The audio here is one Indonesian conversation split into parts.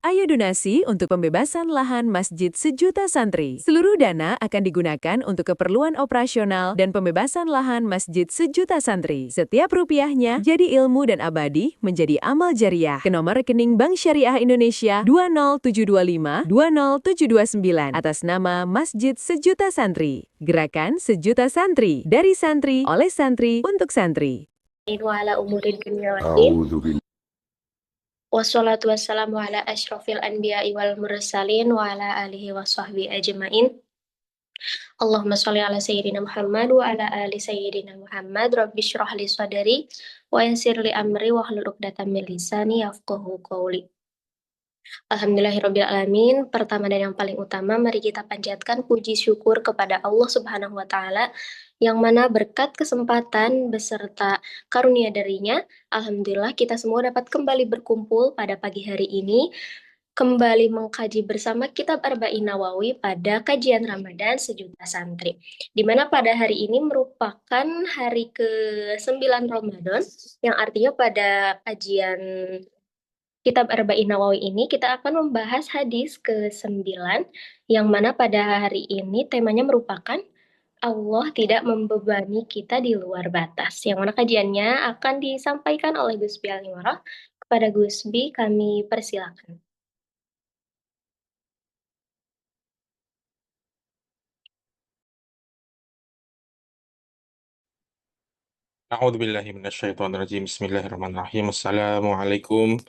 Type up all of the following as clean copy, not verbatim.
Ayo donasi untuk pembebasan lahan Masjid Sejuta Santri. Seluruh dana akan digunakan untuk keperluan operasional dan pembebasan lahan Masjid Sejuta Santri. Setiap rupiahnya jadi ilmu dan abadi menjadi amal jariah. Ke nomor rekening Bank Syariah Indonesia 20725 20729 atas nama Masjid Sejuta Santri. Gerakan Sejuta Santri, dari santri, oleh santri, untuk santri. Wa ala umurid dunya waddin. Wassalatu wassalamu ala asyrafil anbiya'i wal mursalin wa ala alihi wa sahbihi ajma'in. Allahumma sholli ala sayyidina Muhammad wa ala ali sayyidina Muhammad. Rabbi shrah li sadri wa yassir li amri wa hlul 'uqdatam min lisani yafqahu qawli. Alhamdulillahirabbil alamin. Pertama dan yang paling utama, mari kita panjatkan puji syukur kepada Allah Subhanahu wa taala yang mana berkat kesempatan beserta karunia darinya, alhamdulillah kita semua dapat kembali berkumpul pada pagi hari ini, kembali mengkaji bersama Kitab Arba'in Nawawi pada kajian Ramadan Sejuta Santri. Di mana pada hari ini merupakan hari ke-9 Ramadan, yang artinya pada kajian Kitab Arba'in Nawawi ini kita akan membahas hadis ke-9, yang mana pada hari ini temanya merupakan Allah tidak membebani kita di luar batas. Yang mana kajiannya akan disampaikan oleh Gus Bi Alimoroh. Kepada Gus Bi kami persilakan. أعوذ بالله من الشيطان الرجيم بسم الله الرحمن الرحيم السلام عليكم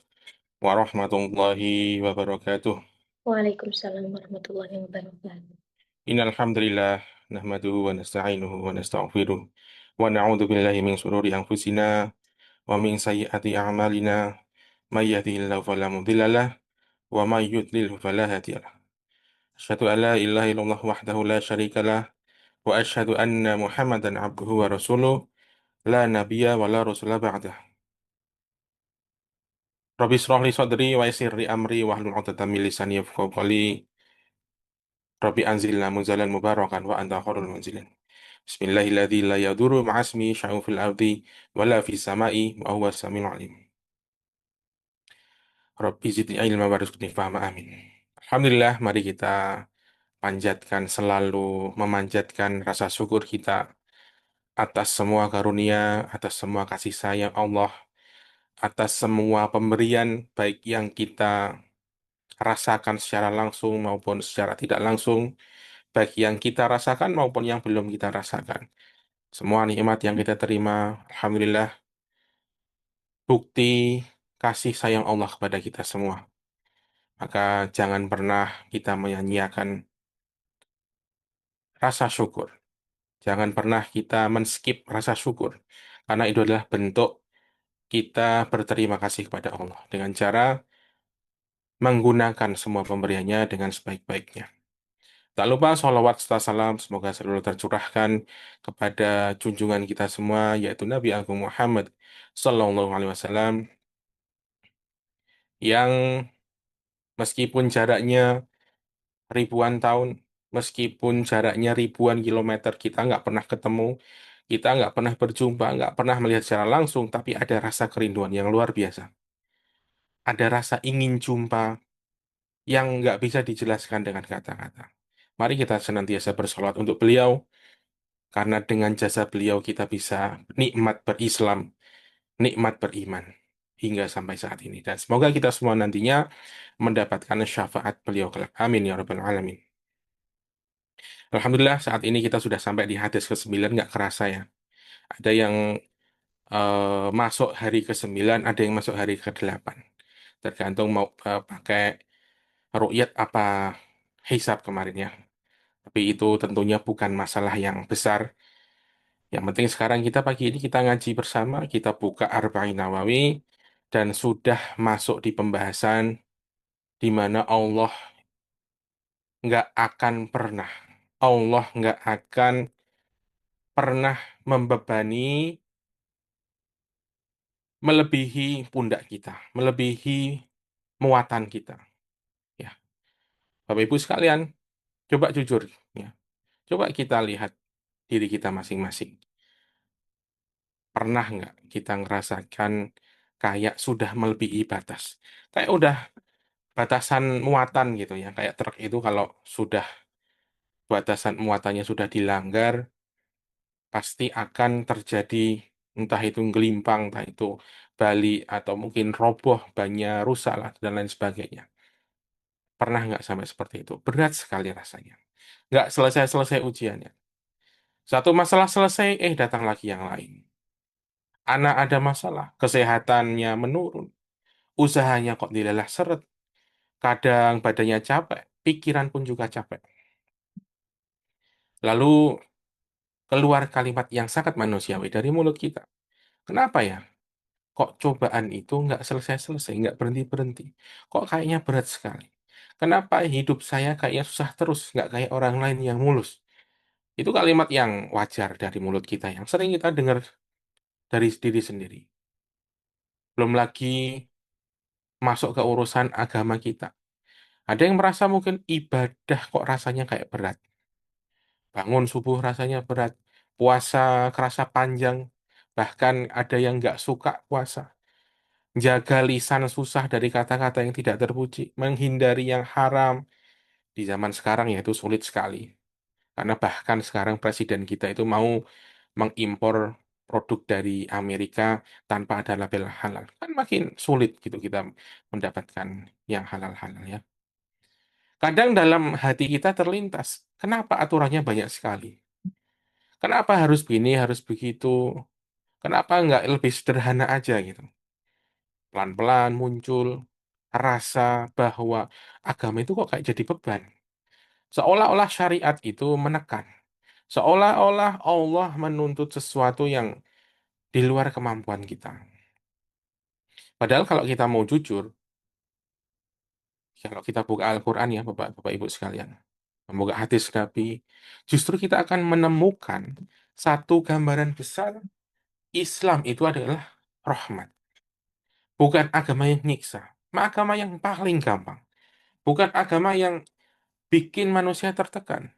ورحمة الله وبركاته Waalaikumsalam warahmatullahi wabarakatuh. إن الحمد لله نحمده ونستعينه ونستغفره ونعوذ بالله من شرور أنفسنا ومن سيئات أعمالنا من يهده الله فلا مضل له ومن يضلل فلا هادي له أشهد أن لا إله إلا الله وحده لا شريك له وأشهد أن محمدا عبده ورسوله لا نبي ولا رسول بعده Rabbi shrah li sadri wa yassir li amri wahlul 'uqdatam min lisani yafqahu qawli. Rabbi anzilna munzalan mubarakan wa anta khairul munzilin. Bismillahilladzi la yadurru ma'asmi syai'un fil ardi wala fis sama'i wa huwas samiul 'alim. Rabbi zidni ilma warzuqni fahma amin. Alhamdulillah, mari kita selalu memanjatkan rasa syukur kita atas semua karunia, atas semua kasih sayang Allah, atas semua pemberian baik yang kita rasakan secara langsung maupun secara tidak langsung, baik yang kita rasakan maupun yang belum kita rasakan. Semua nikmat yang kita terima, alhamdulillah, bukti kasih sayang Allah kepada kita semua. Maka jangan pernah kita menyanyiakan rasa syukur. Jangan pernah kita men-skip rasa syukur. Karena itu adalah bentuk kita berterima kasih kepada Allah dengan cara menggunakan semua pemberiannya dengan sebaik-baiknya. Tak lupa sholawat serta salam semoga selalu tercurahkan kepada junjungan kita semua yaitu Nabi Agung Muhammad Sallallahu Alaihi Wasallam yang meskipun jaraknya ribuan tahun, meskipun jaraknya ribuan kilometer kita nggak pernah ketemu, kita nggak pernah berjumpa, nggak pernah melihat secara langsung, tapi ada rasa kerinduan yang luar biasa. Ada rasa ingin jumpa yang nggak bisa dijelaskan dengan kata-kata. Mari kita senantiasa bersolawat untuk beliau, karena dengan jasa beliau kita bisa nikmat berislam, nikmat beriman, hingga sampai saat ini. Dan semoga kita semua nantinya mendapatkan syafaat beliau kelak. Amin ya rabbal alamin. Alhamdulillah saat ini kita sudah sampai di hadis ke-9, nggak kerasa ya. Ada yang masuk hari ke-9, ada yang masuk hari ke-8. Tergantung mau pakai ru'yat apa hisab kemarin ya. Tapi itu tentunya bukan masalah yang besar. Yang penting sekarang kita pagi ini kita ngaji bersama, kita buka Arba'in Nawawi, dan sudah masuk di pembahasan di mana Allah nggak akan pernah membebani melebihi pundak kita, melebihi muatan kita. Ya, Bapak Ibu sekalian, coba jujur, ya, coba kita lihat diri kita masing-masing. Pernah nggak kita ngerasakan kayak sudah melebihi batas? Kayak udah batasan muatan gitu ya. Kayak truk itu kalau sudah batasan muatannya sudah dilanggar, pasti akan terjadi entah itu gelimpang, entah itu balik, atau mungkin roboh, bannya rusak lah, dan lain sebagainya. Pernah nggak sampai seperti itu? Berat sekali rasanya. Nggak selesai-selesai ujiannya. Satu masalah selesai, datang lagi yang lain. Anak ada masalah, kesehatannya menurun, usahanya kok dilelah seret, kadang badannya capek, pikiran pun juga capek. Lalu keluar kalimat yang sangat manusiawi dari mulut kita. Kenapa ya? Kok cobaan itu nggak selesai-selesai, nggak berhenti-berhenti? Kok kayaknya berat sekali? Kenapa hidup saya kayaknya susah terus, nggak kayak orang lain yang mulus? Itu kalimat yang wajar dari mulut kita, yang sering kita dengar dari diri sendiri. Belum lagi masuk ke urusan agama kita. Ada yang merasa mungkin ibadah kok rasanya kayak berat. Bangun subuh rasanya berat. Puasa kerasa panjang. Bahkan ada yang nggak suka puasa. Jaga lisan susah dari kata-kata yang tidak terpuji. Menghindari yang haram. Di zaman sekarang ya itu sulit sekali. Karena bahkan sekarang presiden kita itu mau mengimpor produk dari Amerika tanpa ada label halal. Kan makin sulit gitu kita mendapatkan yang halal-halal ya. Kadang dalam hati kita terlintas, kenapa aturannya banyak sekali? Kenapa harus begini, harus begitu? Kenapa nggak lebih sederhana aja gitu? Pelan-pelan muncul rasa bahwa agama itu kok kayak jadi beban. Seolah-olah syariat itu menekan. Seolah-olah Allah menuntut sesuatu yang di luar kemampuan kita. Padahal kalau kita mau jujur, kalau kita buka Al-Quran ya Bapak Ibu sekalian, membuka hadis Nabi, justru kita akan menemukan satu gambaran besar Islam itu adalah rahmat. Bukan agama yang nyiksa, agama yang paling gampang. Bukan agama yang bikin manusia tertekan.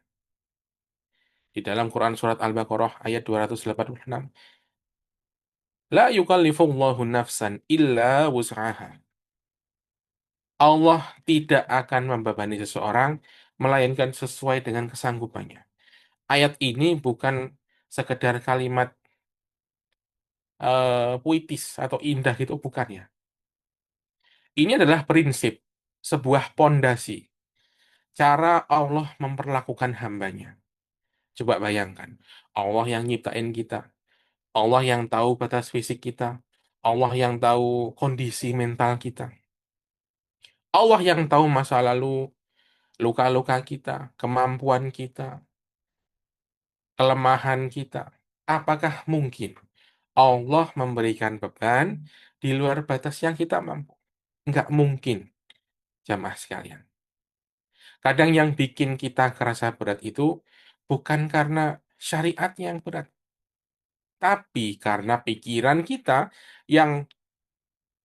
Di dalam Quran Surat Al-Baqarah ayat 286, La yukallifullahu nafsan illa wus'aha. Allah tidak akan membebani seseorang, melainkan sesuai dengan kesanggupannya. Ayat ini bukan sekedar kalimat puitis atau indah gitu, bukan ya. Ini adalah prinsip, sebuah pondasi, cara Allah memperlakukan hambanya. Coba bayangkan, Allah yang nyiptain kita, Allah yang tahu batas fisik kita, Allah yang tahu kondisi mental kita, Allah yang tahu masa lalu, luka-luka kita, kemampuan kita, kelemahan kita. Apakah mungkin Allah memberikan beban di luar batas yang kita mampu? Enggak mungkin, jamaah sekalian. Kadang yang bikin kita kerasa berat itu bukan karena syariat yang berat, tapi karena pikiran kita yang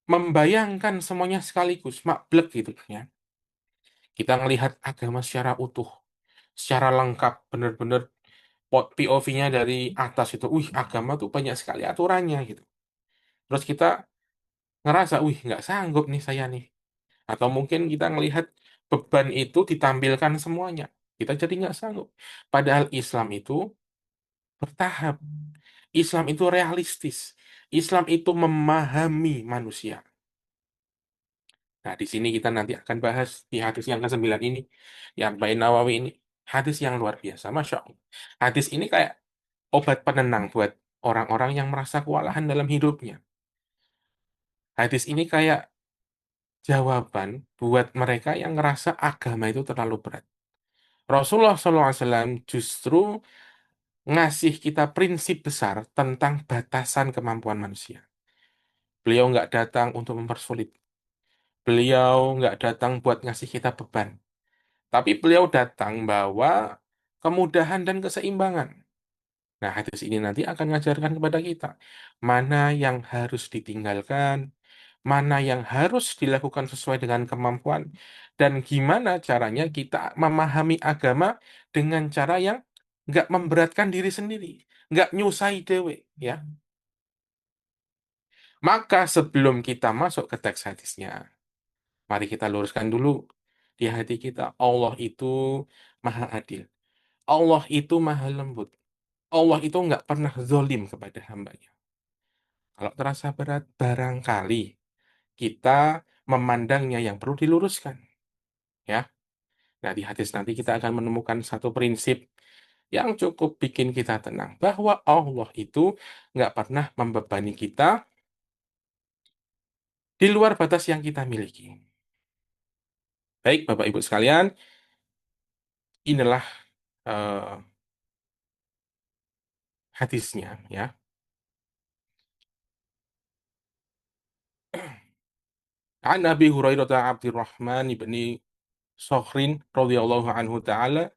membayangkan semuanya sekaligus, mablek gitu ya. Kita melihat agama secara utuh, secara lengkap, benar-benar POV-nya dari atas itu, agama tuh banyak sekali aturannya gitu. Terus kita ngerasa, nggak sanggup nih saya nih. Atau mungkin kita ngelihat beban itu ditampilkan semuanya. Kita jadi nggak sanggup. Padahal Islam itu bertahap. Islam itu realistis. Islam itu memahami manusia. Nah, di sini kita nanti akan bahas di hadis yang ke-9 ini, yang Bain Nawawi ini. Hadis yang luar biasa, Masya Allah. Hadis ini kayak obat penenang buat orang-orang yang merasa kewalahan dalam hidupnya. Hadis ini kayak jawaban buat mereka yang ngerasa agama itu terlalu berat. Rasulullah SAW justru ngasih kita prinsip besar tentang batasan kemampuan manusia. Beliau nggak datang untuk mempersulit. Beliau nggak datang buat ngasih kita beban. Tapi beliau datang bawa kemudahan dan keseimbangan. Nah, hadis ini nanti akan mengajarkan kepada kita mana yang harus ditinggalkan, mana yang harus dilakukan sesuai dengan kemampuan, dan gimana caranya kita memahami agama dengan cara yang nggak memberatkan diri sendiri, nggak nyusai dewe, ya. Maka sebelum kita masuk ke teks hadisnya, Mari kita luruskan dulu di hati kita. Allah itu maha adil. Allah itu maha lembut. Allah itu nggak pernah zolim kepada hambanya. Kalau terasa berat, barangkali kita memandangnya yang perlu diluruskan. Ya, nah di hadis nanti kita akan menemukan satu prinsip yang cukup bikin kita tenang. Bahwa Allah itu nggak pernah membebani kita di luar batas yang kita miliki. Baik, Bapak Ibu sekalian, inilah eh, hadisnya ya. An Abi Hurairah Abdurrahman ibni Sakhrin radhiyallahu anhu ta'ala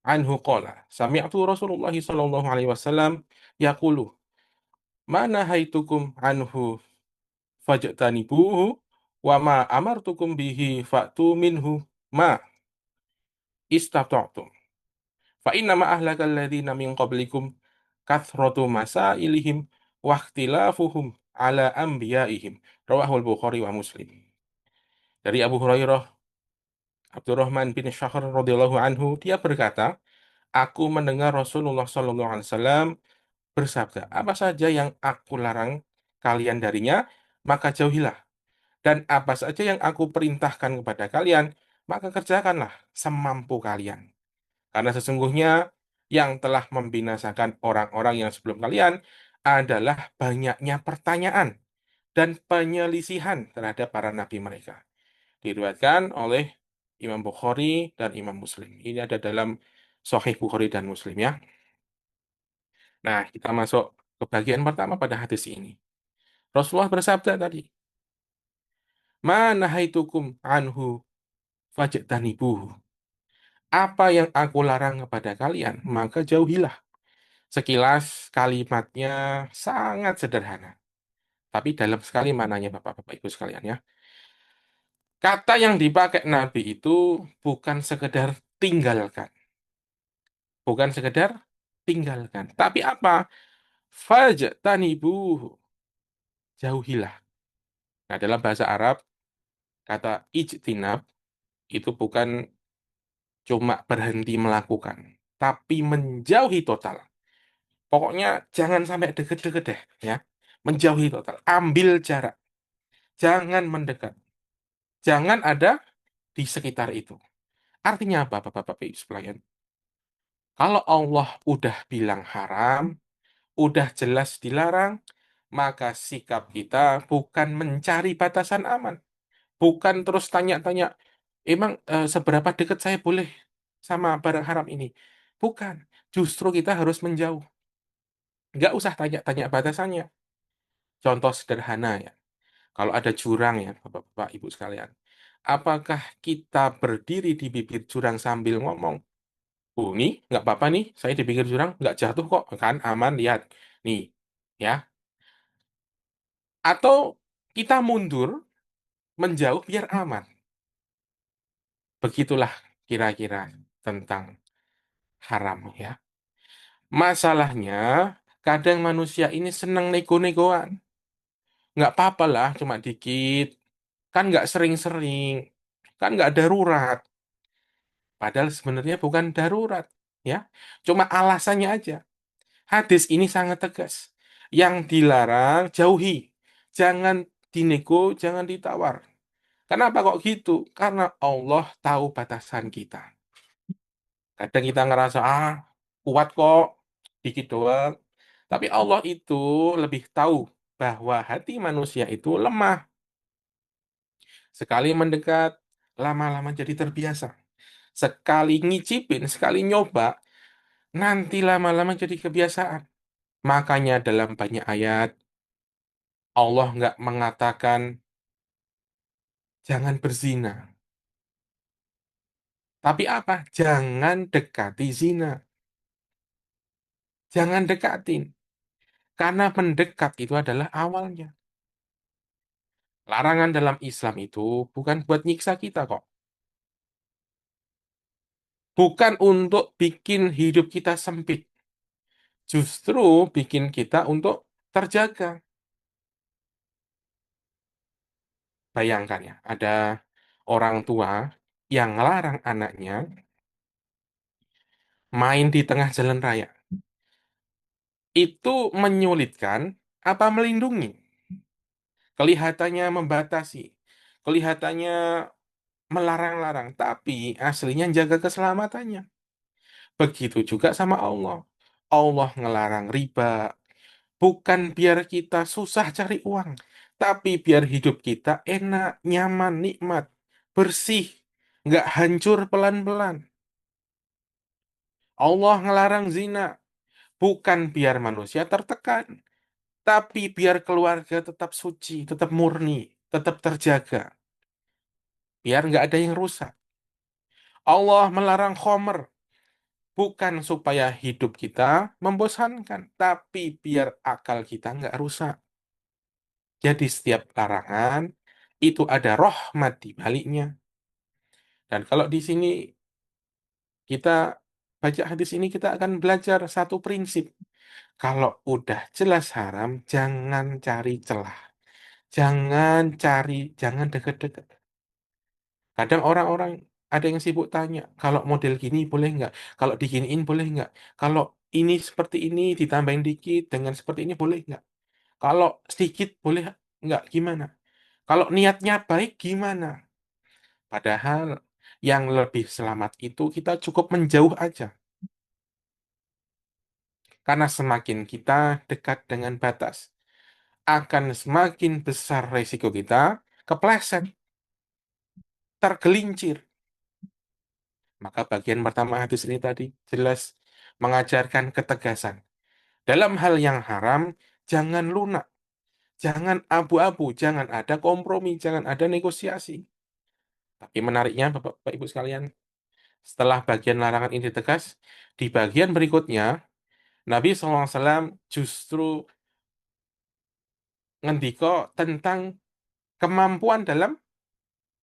anhu qala sami'tu Rasulullah sallallahu alaihi wasallam yaqulu ma nahaitukum anhu fajtanibuhu wa ma amartukum bihi fa'tu minhu ma istata'tum fa inna ma ahlakal ladzina min qablikum kathratu masailihim wa ikhtilafuhum ala anbiya'ihim rawahul Bukhari wa Muslim. Dari Abu Hurairah Abdurrahman bin Syahr radhiyallahu anhu dia berkata, aku mendengar Rasulullah sallallahu alaihi wasallam bersabda, apa saja yang aku larang kalian darinya, maka jauhilah. Dan apa saja yang aku perintahkan kepada kalian, maka kerjakanlah semampu kalian. Karena sesungguhnya yang telah membinasakan orang-orang yang sebelum kalian adalah banyaknya pertanyaan dan penyelisihan terhadap para nabi mereka. Diriwayatkan oleh Imam Bukhari dan Imam Muslim. Ini ada dalam Sahih Bukhari dan Muslim ya. Nah, kita masuk ke bagian pertama pada hadis ini. Rasulullah bersabda tadi, "Ma nahaitukum anhu fajtanibuhu." Apa yang aku larang kepada kalian, maka jauhilah. Sekilas kalimatnya sangat sederhana. Tapi dalam sekali mananya Bapak-Bapak Ibu sekalian ya. Kata yang dipakai Nabi itu bukan sekedar tinggalkan. Bukan sekedar tinggalkan. Tapi apa? Fajtanibuhu. Jauhilah. Nah, dalam bahasa Arab, kata ijtinab itu bukan cuma berhenti melakukan, tapi menjauhi total. Pokoknya jangan sampai deket-deket deh, ya. Menjauhi total. Ambil jarak. Jangan mendekat. Jangan ada di sekitar itu. Artinya apa, Bapak-Bapak Ibu sekalian? Kalau Allah udah bilang haram, udah jelas dilarang, maka sikap kita bukan mencari batasan aman. Bukan terus tanya-tanya, emang seberapa dekat saya boleh sama barang haram ini? Bukan. Justru kita harus menjauh. Nggak usah tanya-tanya batasannya. Contoh sederhana ya. Kalau ada jurang ya, Bapak-Bapak, Ibu sekalian. Apakah kita berdiri di bibir jurang sambil ngomong, oh ini nggak apa-apa nih, saya di pinggir jurang, nggak jatuh kok, kan aman, lihat. Nih, ya. Atau kita mundur, menjauh biar aman. Begitulah kira-kira tentang haram ya. Masalahnya, kadang manusia ini senang nego-negoan. Nggak apa-apa lah, cuma dikit. Kan nggak sering-sering. Kan nggak darurat. Padahal sebenarnya bukan darurat. Ya, cuma alasannya aja. Hadis ini sangat tegas. Yang dilarang, jauhi. Jangan dinego, jangan ditawar. Kenapa kok gitu? Karena Allah tahu batasan kita. Kadang kita ngerasa, kuat kok, dikit doang. Tapi Allah itu lebih tahu bahwa hati manusia itu lemah. Sekali mendekat, lama-lama jadi terbiasa. Sekali ngicipin, sekali nyoba, nanti lama-lama jadi kebiasaan. Makanya dalam banyak ayat, Allah nggak mengatakan, jangan berzina. Tapi apa? Jangan dekati zina. Jangan dekatin. Karena mendekat itu adalah awalnya. Larangan dalam Islam itu bukan buat nyiksa kita kok. Bukan untuk bikin hidup kita sempit. Justru bikin kita untuk terjaga. Bayangkan ya, ada orang tua yang ngelarang anaknya main di tengah jalan raya. Itu menyulitkan apa melindungi? Kelihatannya membatasi, kelihatannya melarang-larang, tapi aslinya jaga keselamatannya. Begitu juga sama Allah. Allah ngelarang riba, bukan biar kita susah cari uang, tapi biar hidup kita enak, nyaman, nikmat, bersih, nggak hancur pelan-pelan. Allah ngelarang zina, bukan biar manusia tertekan, tapi biar keluarga tetap suci, tetap murni, tetap terjaga, biar nggak ada yang rusak. Allah melarang khomer, bukan supaya hidup kita membosankan, tapi biar akal kita nggak rusak. Jadi setiap larangan itu ada rahmat di baliknya. Dan kalau di sini kita baca hadis ini, kita akan belajar satu prinsip. Kalau udah jelas haram, jangan cari celah. Jangan deket-deket. Kadang orang-orang ada yang sibuk tanya, kalau model gini boleh nggak? Kalau diginiin boleh nggak? Kalau ini seperti ini ditambahin dikit dengan seperti ini boleh nggak? Kalau sedikit boleh nggak? Gimana? Kalau niatnya baik gimana? Padahal yang lebih selamat itu kita cukup menjauh aja. Karena semakin kita dekat dengan batas, akan semakin besar resiko kita kepleset, tergelincir. Maka bagian pertama hadis ini tadi jelas mengajarkan ketegasan. Dalam hal yang haram, jangan lunak, jangan abu-abu, jangan ada kompromi, jangan ada negosiasi. Tapi menariknya, Bapak Ibu sekalian, setelah bagian larangan ini tegas, di bagian berikutnya, Nabi SAW justru ngendiko tentang kemampuan dalam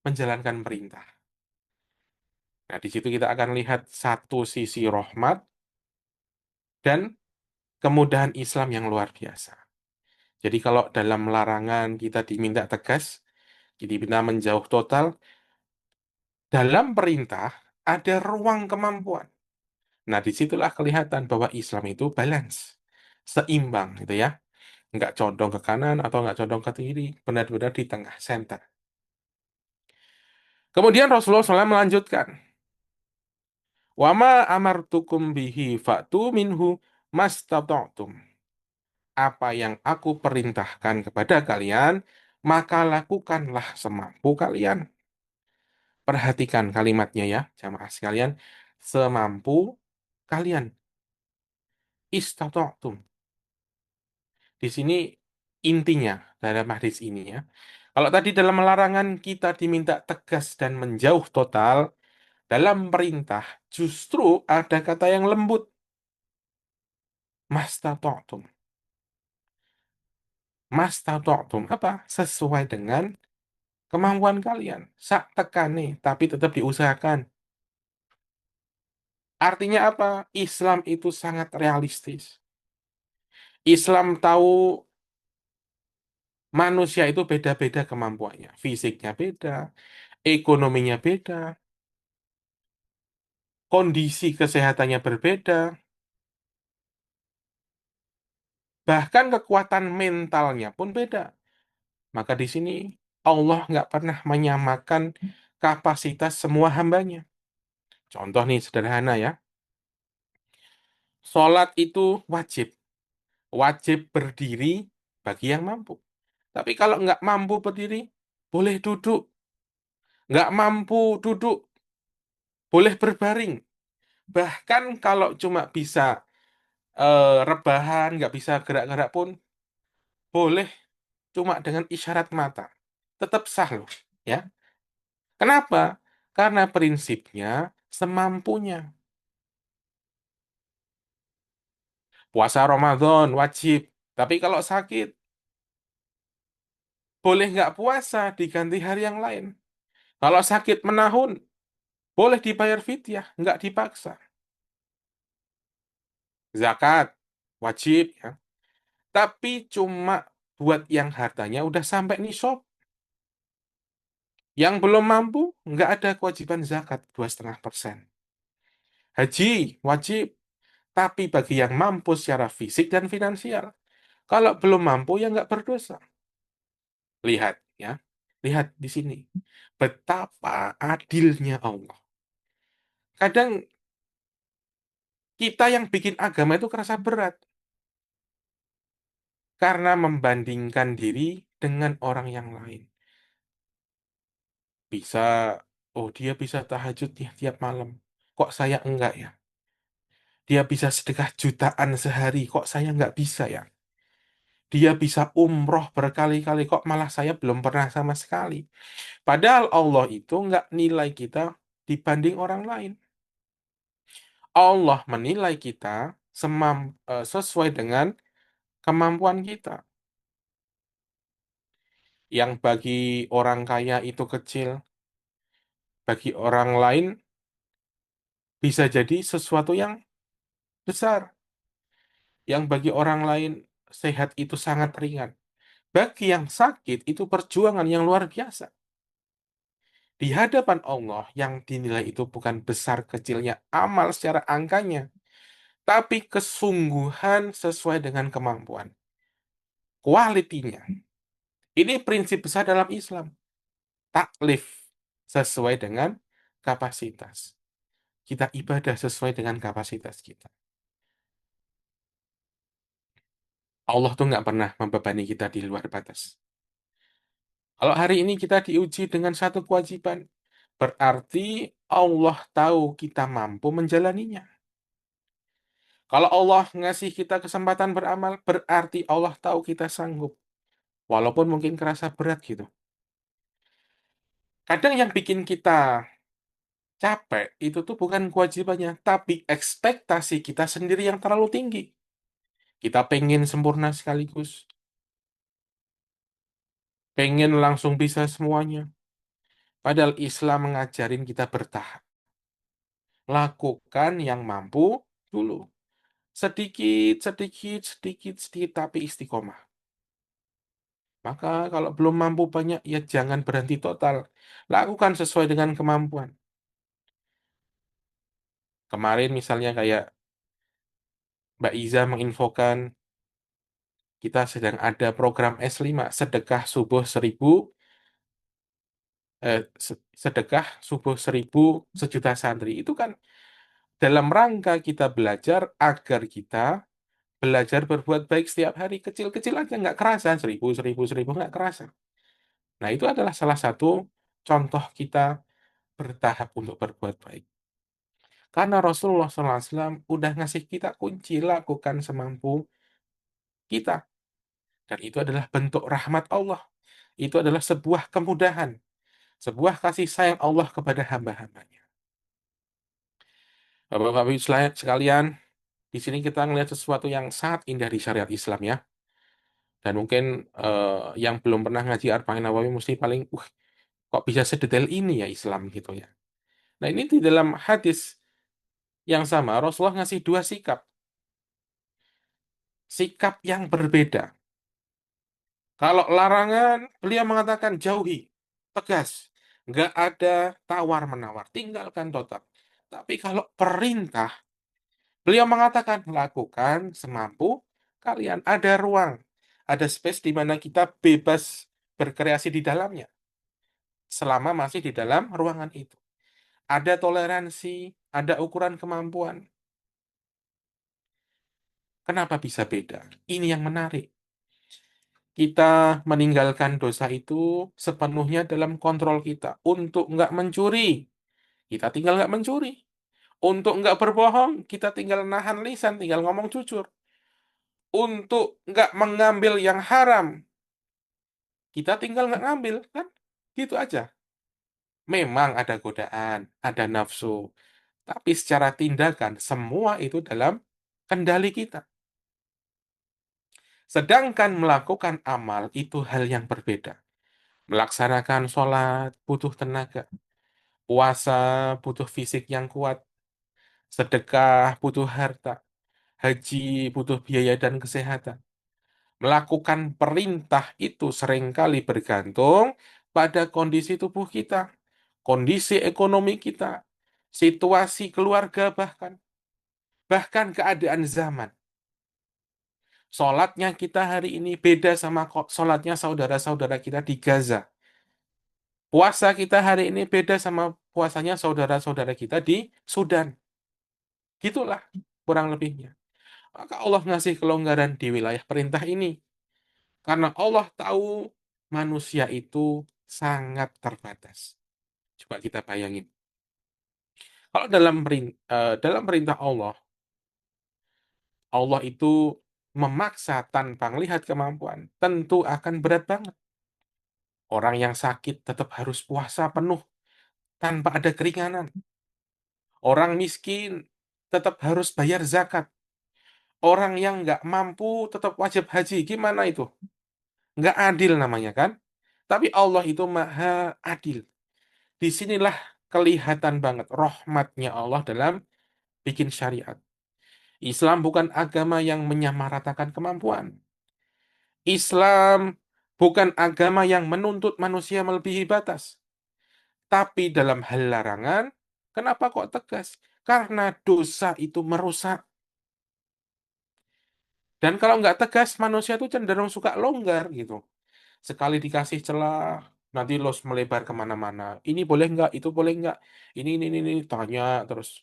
menjalankan perintah. Nah, di situ kita akan lihat satu sisi rahmat dan kemudahan Islam yang luar biasa. Jadi kalau dalam larangan kita diminta tegas, diminta menjauh total, dalam perintah ada ruang kemampuan. Nah, disitulah kelihatan bahwa Islam itu balance, seimbang gitu ya. Nggak condong ke kanan atau nggak condong ke kiri, benar-benar di tengah, center. Kemudian Rasulullah SAW melanjutkan, Wama amartukum bihi fa'tu minhu mastata'tum. Apa yang aku perintahkan kepada kalian, maka lakukanlah semampu kalian. Perhatikan kalimatnya ya, jamaah sekalian. Semampu kalian. Istata'tum. Di sini intinya dalam hadis ini ya. Kalau tadi dalam larangan kita diminta tegas dan menjauh total, dalam perintah justru ada kata yang lembut. Mastata'tum. Mastata'tum apa? Sesuai dengan kemampuan kalian. Sak tekane, tapi tetap diusahakan. Artinya apa? Islam itu sangat realistis. Islam tahu manusia itu beda-beda kemampuannya. Fisiknya beda, ekonominya beda, kondisi kesehatannya berbeda, bahkan kekuatan mentalnya pun beda. Maka di sini Allah nggak pernah menyamakan kapasitas semua hambanya. Contoh nih sederhana ya, sholat itu wajib, wajib berdiri bagi yang mampu. Tapi kalau nggak mampu berdiri, boleh duduk. Nggak mampu duduk, boleh berbaring. Bahkan kalau cuma bisa rebahan, nggak bisa gerak-gerak pun, boleh cuma dengan isyarat mata. Tetap sah loh. Ya. Kenapa? Karena prinsipnya semampunya. Puasa Ramadan wajib. Tapi kalau sakit, boleh nggak puasa diganti hari yang lain. Kalau sakit menahun, boleh dibayar fidyah, nggak dipaksa. Zakat wajib ya. Tapi cuma buat yang hartanya udah sampai nisab. Yang belum mampu, nggak ada kewajiban zakat 2,5%. Haji wajib, tapi bagi yang mampu secara fisik dan finansial. Kalau belum mampu, ya nggak berdosa. Lihat ya, lihat di sini. Betapa adilnya Allah. Kadang kita yang bikin agama itu kerasa berat. Karena membandingkan diri dengan orang yang lain. Bisa, oh dia bisa tahajud ya tiap malam. Kok saya enggak ya? Dia bisa sedekah jutaan sehari, kok saya nggak bisa ya? Dia bisa umroh berkali-kali, kok malah saya belum pernah sama sekali. Padahal Allah itu nggak nilai kita dibanding orang lain. Allah menilai kita sesuai dengan kemampuan kita. Yang bagi orang kaya itu kecil, bagi orang lain bisa jadi sesuatu yang besar. Yang bagi orang lain sehat itu sangat ringan. Bagi yang sakit itu perjuangan yang luar biasa. Di hadapan Allah yang dinilai itu bukan besar kecilnya amal secara angkanya, tapi kesungguhan sesuai dengan kemampuan. Kualitinya. Ini prinsip besar dalam Islam. Taklif sesuai dengan kapasitas. Kita ibadah sesuai dengan kapasitas kita. Allah tuh nggak pernah membebani kita di luar batas. Kalau hari ini kita diuji dengan satu kewajiban, berarti Allah tahu kita mampu menjalaninya. Kalau Allah ngasih kita kesempatan beramal, berarti Allah tahu kita sanggup. Walaupun mungkin kerasa berat gitu. Kadang yang bikin kita capek, itu tuh bukan kewajibannya, tapi ekspektasi kita sendiri yang terlalu tinggi. Kita pengen sempurna sekaligus. Pengen langsung bisa semuanya. Padahal Islam mengajarin kita bertahap. Lakukan yang mampu dulu. Sedikit, sedikit, sedikit, sedikit, tapi istiqomah. Maka kalau belum mampu banyak, ya jangan berhenti total. Lakukan sesuai dengan kemampuan. Kemarin misalnya kayak Mbak Iza menginfokan, kita sedang ada program S5, sedekah subuh 1.000, sedekah subuh 1.000 sejuta santri. Itu kan dalam rangka kita belajar agar kita belajar berbuat baik setiap hari. Kecil-kecil aja nggak kerasa, 1.000, 1.000, 1.000 nggak kerasa. Nah, itu adalah salah satu contoh kita bertahap untuk berbuat baik. Karena Rasulullah SAW udah ngasih kita kunci, lakukan semampu kita. Dan itu adalah bentuk rahmat Allah. Itu adalah sebuah kemudahan, sebuah kasih sayang Allah kepada hamba-hambanya. Bapak-bapak sekalian, di sini kita melihat sesuatu yang sangat indah di syariat Islam ya. Dan mungkin yang belum pernah ngaji Arba'in Nawawi mesti paling, kok bisa sedetail ini ya Islam gitu ya. Nah ini di dalam hadis yang sama, Rasulullah ngasih dua sikap. Sikap yang berbeda. Kalau larangan, beliau mengatakan jauhi, tegas. Nggak ada tawar-menawar, tinggalkan total. Tapi kalau perintah, beliau mengatakan lakukan semampu kalian. Ada ruang, ada space di mana kita bebas berkreasi di dalamnya. Selama masih di dalam ruangan itu. Ada toleransi, ada ukuran kemampuan. Kenapa bisa beda? Ini yang menarik. Kita meninggalkan dosa itu sepenuhnya dalam kontrol kita. Untuk nggak mencuri, kita tinggal nggak mencuri. Untuk nggak berbohong, kita tinggal nahan lisan, tinggal ngomong jujur. Untuk nggak mengambil yang haram, kita tinggal nggak ngambil, kan? Gitu aja. Memang ada godaan, ada nafsu. Tapi secara tindakan, semua itu dalam kendali kita. Sedangkan melakukan amal itu hal yang berbeda. Melaksanakan sholat butuh tenaga, puasa butuh fisik yang kuat, sedekah butuh harta, haji butuh biaya dan kesehatan. Melakukan perintah itu seringkali bergantung pada kondisi tubuh kita, kondisi ekonomi kita, situasi keluarga bahkan keadaan zaman. Sholatnya kita hari ini beda sama sholatnya saudara-saudara kita di Gaza. Puasa kita hari ini beda sama puasanya saudara-saudara kita di Sudan. Gitulah kurang lebihnya. Maka Allah ngasih kelonggaran di wilayah perintah ini. Karena Allah tahu manusia itu sangat terbatas. Coba kita bayangin. Kalau dalam perintah Allah, Allah itu memaksa tanpa melihat kemampuan, tentu akan berat banget. Orang yang sakit tetap harus puasa penuh tanpa ada keringanan. Orang miskin tetap harus bayar zakat. Orang yang nggak mampu tetap wajib haji. Gimana itu? Nggak adil namanya kan? Tapi Allah itu maha adil. Disinilah kelihatan banget rahmatnya Allah dalam bikin syariat. Islam bukan agama yang menyamaratakan kemampuan. Islam bukan agama yang menuntut manusia melebihi batas. Tapi dalam hal larangan, kenapa kok tegas? Karena dosa itu merusak. Dan kalau nggak tegas, manusia itu cenderung suka longgar gitu. Sekali dikasih celah, nanti los melebar kemana-mana. Ini boleh nggak? Itu boleh nggak? Ini, tanya terus.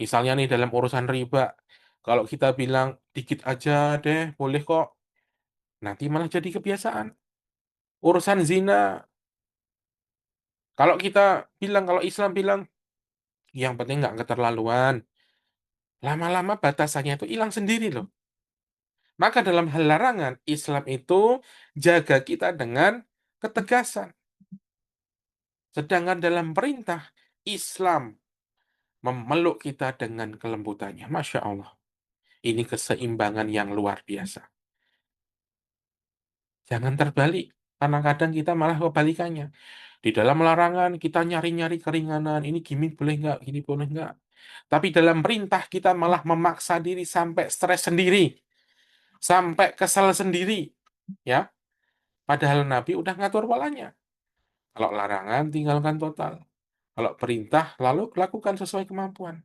Misalnya nih dalam urusan riba, kalau kita bilang dikit aja deh, boleh kok. Nanti malah jadi kebiasaan. Urusan zina, kalau Islam bilang, yang penting nggak keterlaluan. Lama-lama batasannya itu hilang sendiri loh. Maka dalam hal larangan, Islam itu jaga kita dengan ketegasan. Sedangkan dalam perintah, Islam memeluk kita dengan kelembutannya. Masya Allah. Ini keseimbangan yang luar biasa. Jangan terbalik. Karena kadang kita malah kebalikannya. Di dalam larangan, kita nyari-nyari keringanan. Ini gimmick boleh nggak? Ini boleh nggak? Tapi dalam perintah, kita malah memaksa diri sampai stres sendiri. Sampai kesal sendiri. Ya, padahal Nabi udah ngatur polanya. Kalau larangan, tinggalkan total. Kalau perintah, lalu lakukan sesuai kemampuan.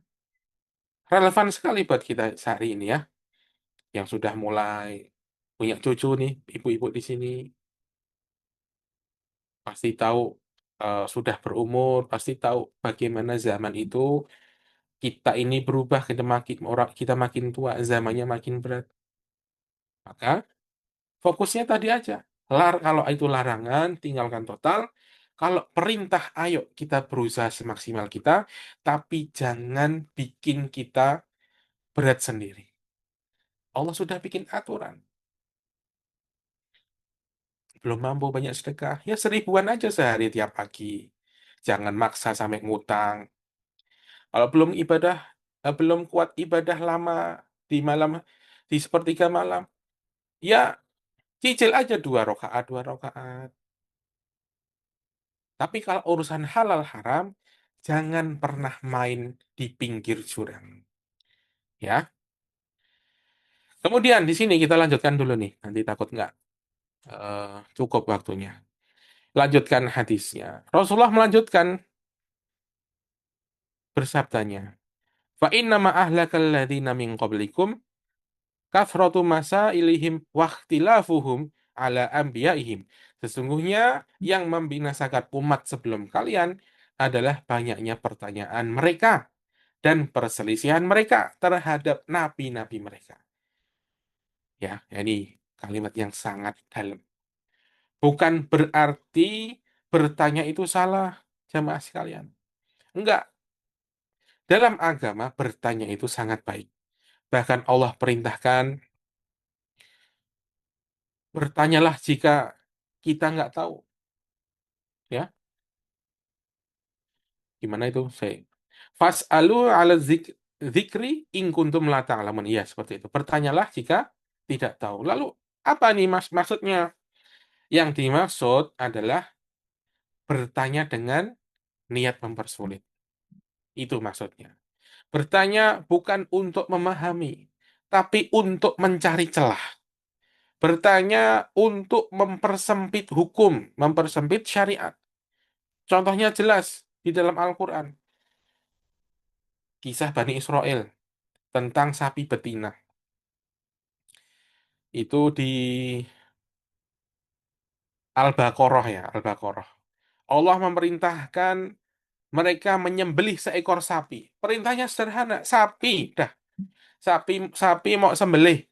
Relevan sekali buat kita sehari ini ya. Yang sudah mulai punya cucu nih, ibu-ibu di sini. Pasti tahu, sudah berumur, pasti tahu bagaimana zaman itu kita ini berubah, kita makin tua, zamannya makin berat. Maka fokusnya tadi aja. Kalau itu larangan, tinggalkan total. Kalau perintah, ayo kita berusaha semaksimal kita, tapi jangan bikin kita berat sendiri. Allah sudah bikin aturan. Belum mampu banyak sedekah, ya 1000-an aja sehari tiap pagi. Jangan maksa sampai ngutang. Kalau belum kuat ibadah lama di malam, di sepertiga malam, ya cicil aja 2 rakaat, 2 rakaat. Tapi kalau urusan halal haram, jangan pernah main di pinggir jurang. Ya. Kemudian di sini kita lanjutkan dulu nih, nanti takut nggak cukup waktunya. Lanjutkan hadisnya. Rasulullah melanjutkan bersabdanya, fa inna ma ahlakal ladzina min qablikum kathratu masailihim wakhtilafuhum ala anbiyaihim. Sesungguhnya yang membinasakan umat sebelum kalian adalah banyaknya pertanyaan mereka dan perselisihan mereka terhadap nabi-nabi mereka. Ya, ini kalimat yang sangat dalam. Bukan berarti bertanya itu salah, jamaah sekalian. Enggak. Dalam agama bertanya itu sangat baik. Bahkan Allah perintahkan, bertanyalah jika kita nggak tahu. Ya, gimana itu? Fas'alu ala zikri in kuntum la ta'lamun. Iya, seperti itu. Bertanyalah jika tidak tahu. Lalu apa nih maksudnya? Yang dimaksud adalah bertanya dengan niat mempersulit. Itu maksudnya. Bertanya bukan untuk memahami, tapi untuk mencari celah. Bertanya untuk mempersempit hukum, mempersempit syariat. Contohnya jelas di dalam Al-Quran. Kisah Bani Israel tentang sapi betina. Itu di Al-Baqarah ya, Al-Baqarah. Allah memerintahkan mereka menyembelih seekor sapi. Perintahnya sederhana, sapi, dah. Sapi mau sembelih.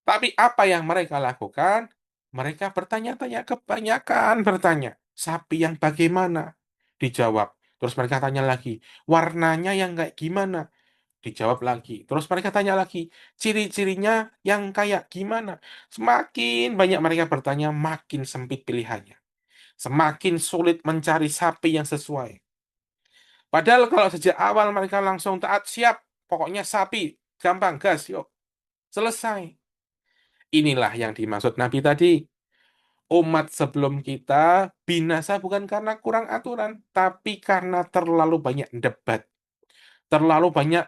Tapi apa yang mereka lakukan? Mereka bertanya-tanya, kebanyakan bertanya. Sapi yang bagaimana? Dijawab. Terus mereka tanya lagi, warnanya yang kayak gimana? Dijawab lagi. Terus mereka tanya lagi, ciri-cirinya yang kayak gimana? Semakin banyak mereka bertanya, makin sempit pilihannya. Semakin sulit mencari sapi yang sesuai. Padahal kalau sejak awal mereka langsung taat, siap, pokoknya sapi, gampang, gas, yuk, selesai. Inilah yang dimaksud Nabi tadi. Umat sebelum kita binasa bukan karena kurang aturan, tapi karena terlalu banyak debat, terlalu banyak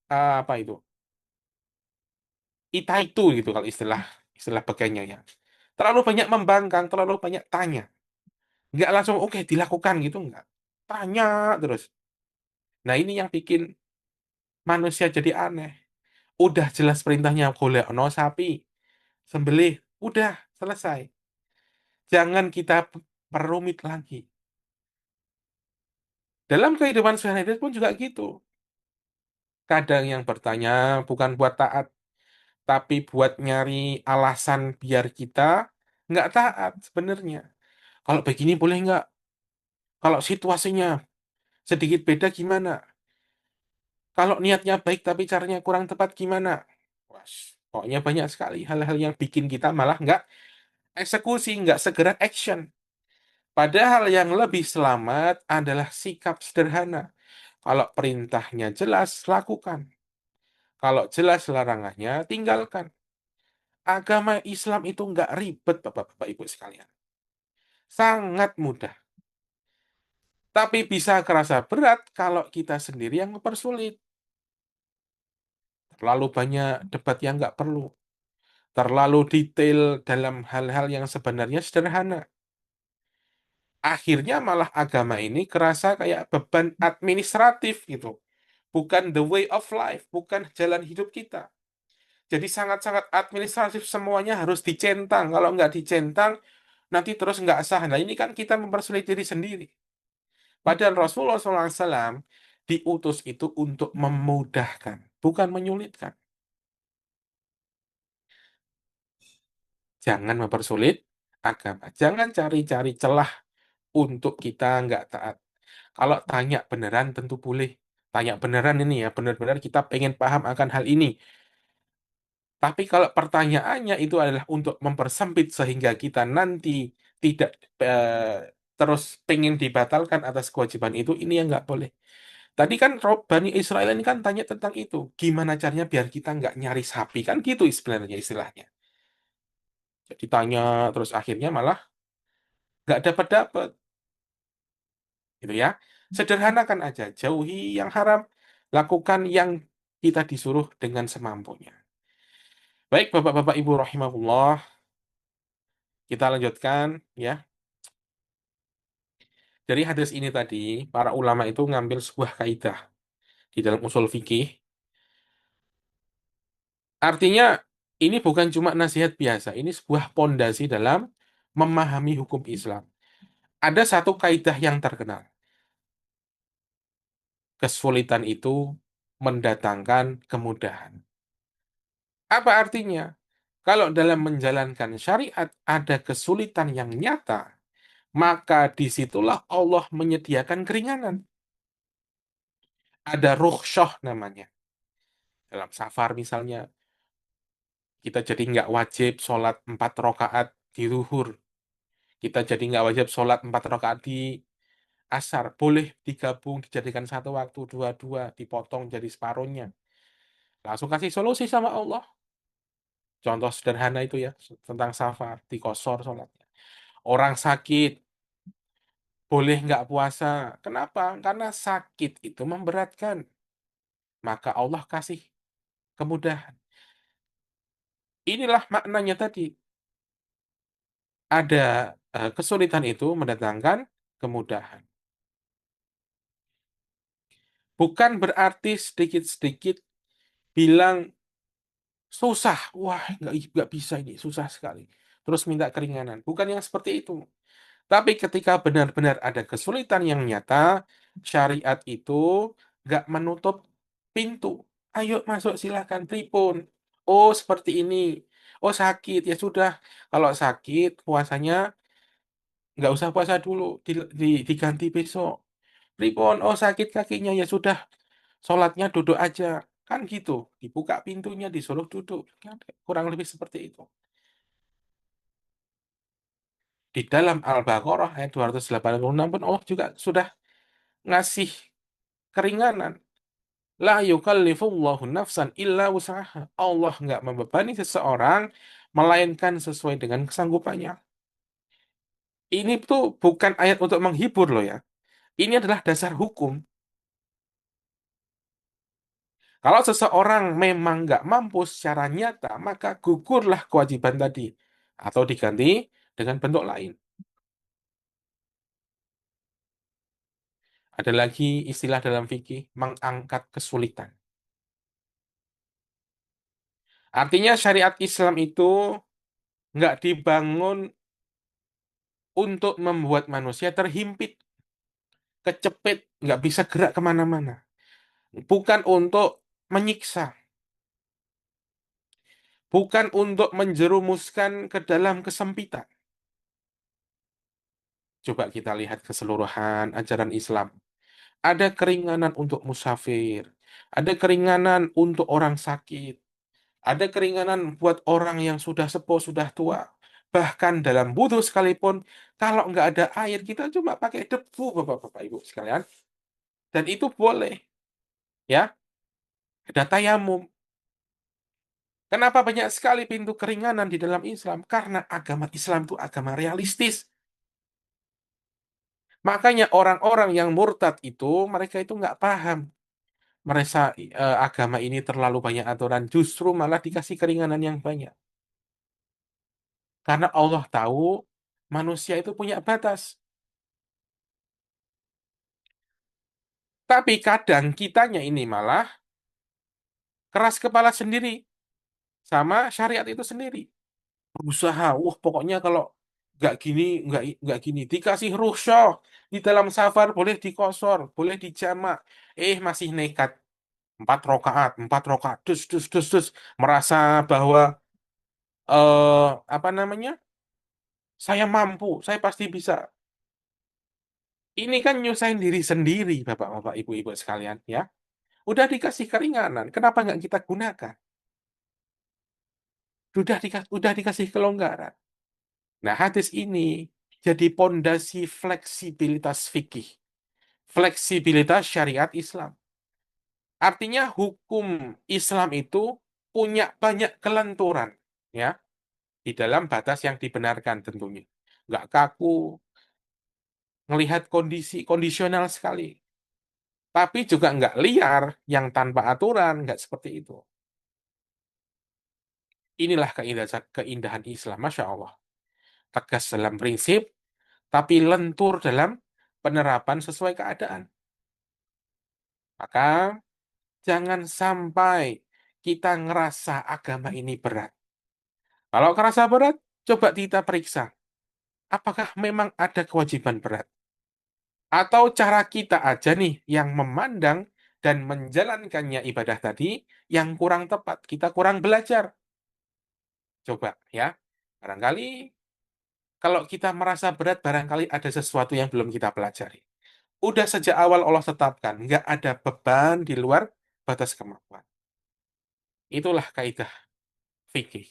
apa itu, itu gitu kalau istilah istilah pakainya ya. Terlalu banyak membangkang, terlalu banyak tanya. Nggak langsung oke dilakukan gitu nggak. Tanya terus. Nah ini yang bikin manusia jadi aneh. Udah jelas perintahnya golek no sapi, sembelih, udah selesai. Jangan kita perumit lagi. Dalam kehidupan sehari-hari pun juga gitu. Kadang yang bertanya bukan buat taat, tapi buat nyari alasan biar kita nggak taat sebenarnya. Kalau begini boleh nggak? Kalau situasinya sedikit beda gimana? Kalau niatnya baik tapi caranya kurang tepat gimana? Wah, pokoknya banyak sekali hal-hal yang bikin kita malah nggak eksekusi, nggak segera action. Padahal yang lebih selamat adalah sikap sederhana. Kalau perintahnya jelas, lakukan. Kalau jelas larangannya, tinggalkan. Agama Islam itu nggak ribet, Bapak-Bapak Ibu sekalian. Sangat mudah. Tapi bisa kerasa berat kalau kita sendiri yang mempersulit. Terlalu banyak debat yang nggak perlu. Terlalu detail dalam hal-hal yang sebenarnya sederhana. Akhirnya malah agama ini kerasa kayak beban administratif gitu. Bukan the way of life, bukan jalan hidup kita. Jadi sangat-sangat administratif, semuanya harus dicentang. Kalau nggak dicentang, nanti terus nggak sah. Nah ini kan kita mempersulit diri sendiri. Padahal Rasulullah SAW diutus itu untuk memudahkan, bukan menyulitkan. Jangan mempersulit agama. Jangan cari-cari celah untuk kita nggak taat. Kalau tanya beneran tentu boleh. Tanya beneran ini ya, benar-benar kita pengen paham akan hal ini. Tapi kalau pertanyaannya itu adalah untuk mempersempit sehingga kita nanti tidak terus pengen dibatalkan atas kewajiban itu, ini yang nggak boleh. Tadi kan Bani Israel ini kan tanya tentang itu. Gimana caranya biar kita nggak nyari sapi? Kan gitu sebenarnya istilahnya. Jadi tanya terus akhirnya malah nggak dapat-dapat. Gitu ya. Sederhanakan aja. Jauhi yang haram. Lakukan yang kita disuruh dengan semampunya. Baik Bapak-Bapak Ibu rahimahullah. Kita lanjutkan ya. Dari hadis ini tadi, para ulama itu ngambil sebuah kaidah di dalam usul fikih. Artinya, ini bukan cuma nasihat biasa, ini sebuah pondasi dalam memahami hukum Islam. Ada satu kaidah yang terkenal. Kesulitan itu mendatangkan kemudahan. Apa artinya? Kalau dalam menjalankan syariat ada kesulitan yang nyata, maka disitulah Allah menyediakan keringanan. Ada rukhsyah namanya. Dalam safar misalnya, kita jadi nggak wajib sholat 4 rakaat di zuhur. Kita jadi nggak wajib sholat 4 rakaat di asar. Boleh digabung, dijadikan satu waktu, dua-dua, dipotong jadi separuhnya. Langsung kasih solusi sama Allah. Contoh sederhana itu ya, tentang safar, dikosor sholatnya. Orang sakit, boleh nggak puasa. Kenapa? Karena sakit itu memberatkan. Maka Allah kasih kemudahan. Inilah maknanya tadi. Ada kesulitan itu mendatangkan kemudahan. Bukan berarti sedikit-sedikit bilang susah. Wah, nggak bisa ini, susah sekali. Terus minta keringanan. Bukan yang seperti itu. Tapi ketika benar-benar ada kesulitan yang nyata, syariat itu nggak menutup pintu. Ayo masuk silakan pripun. Oh seperti ini. Oh sakit ya sudah. Kalau sakit puasanya nggak usah puasa dulu, diganti besok. Pripun. Oh sakit kakinya ya sudah. Sholatnya duduk aja. Kan gitu. Dibuka pintunya disuruh duduk. Kurang lebih seperti itu. Di dalam Al-Baqarah ayat 286 pun Allah juga sudah ngasih keringanan. La yukallifullahu nafsan illa usaha. Allah nggak membebani seseorang melainkan sesuai dengan kesanggupannya. Ini tuh bukan ayat untuk menghibur loh ya. Ini adalah dasar hukum. Kalau seseorang memang nggak mampu secara nyata, maka gugurlah kewajiban tadi. Atau diganti dengan bentuk lain. Ada lagi istilah dalam fikih, mengangkat kesulitan. Artinya syariat Islam itu nggak dibangun untuk membuat manusia terhimpit, kecepit, nggak bisa gerak kemana-mana. Bukan untuk menyiksa, bukan untuk menjerumuskan ke dalam kesempitan. Coba kita lihat keseluruhan ajaran Islam. Ada keringanan untuk musafir, ada keringanan untuk orang sakit, ada keringanan buat orang yang sudah sepuh, sudah tua. Bahkan dalam wudhu sekalipun, kalau nggak ada air, kita cuma pakai debu, Bapak-Bapak, Ibu sekalian. Dan itu boleh, ya. Ada tayamum. Kenapa banyak sekali pintu keringanan di dalam Islam? Karena agama Islam itu agama realistis. Makanya orang-orang yang murtad itu, mereka itu nggak paham. Mereka agama ini terlalu banyak aturan, justru malah dikasih keringanan yang banyak. Karena Allah tahu manusia itu punya batas. Tapi kadang kitanya ini malah keras kepala sendiri sama syariat itu sendiri. Berusaha, wah pokoknya kalau nggak gini, nggak gini, dikasih rukhsah di dalam safar boleh dikosor, boleh dijamak, masih nekat 4 rakaat, dus dus dus dus, merasa bahwa apa namanya, saya mampu, saya pasti bisa. Ini kan nyusahin diri sendiri, bapak-bapak, ibu-ibu sekalian, ya. Udah dikasih keringanan, kenapa nggak kita gunakan? Udah dikasih kelonggaran. Nah, hadis ini jadi pondasi fleksibilitas fikih, fleksibilitas syariat Islam. Artinya hukum Islam itu punya banyak kelenturan, ya, di dalam batas yang dibenarkan tentunya. Nggak kaku, melihat kondisi kondisional sekali. Tapi juga nggak liar, yang tanpa aturan, nggak seperti itu. Inilah keindahan Islam, Masya Allah. Tegas dalam prinsip, tapi lentur dalam penerapan sesuai keadaan. Maka jangan sampai kita ngerasa agama ini berat. Kalau ngerasa berat, coba kita periksa. Apakah memang ada kewajiban berat? Atau cara kita aja nih yang memandang dan menjalankannya ibadah tadi yang kurang tepat. Kita kurang belajar. Coba ya. Barangkali kalau kita merasa berat, barangkali ada sesuatu yang belum kita pelajari. Udah sejak awal Allah tetapkan, nggak ada beban di luar batas kemampuan. Itulah kaidah fikih.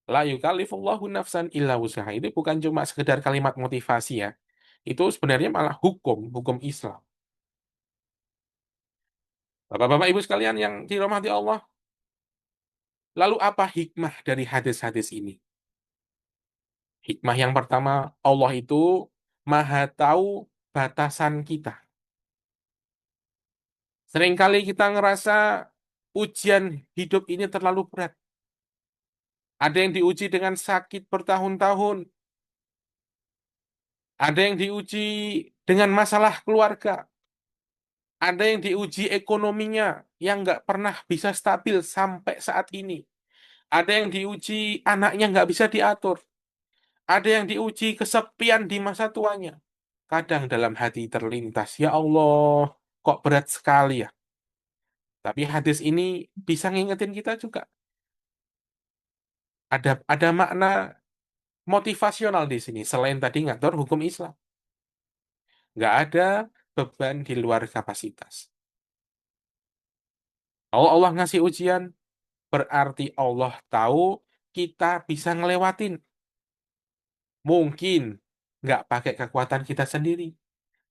La yukallifullahu nafsan illa wus'aha. Itu bukan cuma sekedar kalimat motivasi ya. Itu sebenarnya malah hukum Islam. Bapak-bapak Ibu sekalian yang dirahmati Allah, lalu apa hikmah dari hadis-hadis ini? Hikmah yang pertama, Allah itu Maha tahu batasan kita. Seringkali kita ngerasa ujian hidup ini terlalu berat. Ada yang diuji dengan sakit bertahun-tahun. Ada yang diuji dengan masalah keluarga. Ada yang diuji ekonominya yang nggak pernah bisa stabil sampai saat ini. Ada yang diuji anaknya nggak bisa diatur. Ada yang diuji kesepian di masa tuanya. Kadang dalam hati terlintas, ya Allah, kok berat sekali ya. Tapi hadis ini bisa ngingetin kita juga. Ada makna motivasional di sini. Selain tadi ngatur hukum Islam. Nggak ada beban di luar kapasitas. Kalau Allah ngasih ujian, berarti Allah tahu kita bisa ngelewatin. Mungkin nggak pakai kekuatan kita sendiri,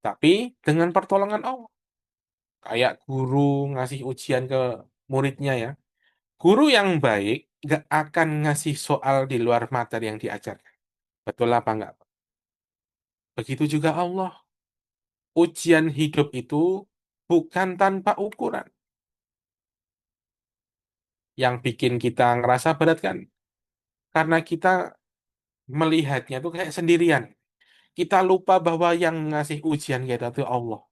tapi dengan pertolongan Allah. Kayak guru ngasih ujian ke muridnya ya. Guru yang baik nggak akan ngasih soal di luar materi yang diajarkan. Betul apa enggak? Begitu juga Allah. Ujian hidup itu bukan tanpa ukuran. Yang bikin kita ngerasa berat kan? Karena kita melihatnya itu kayak sendirian. Kita lupa bahwa yang ngasih ujian kita itu Allah.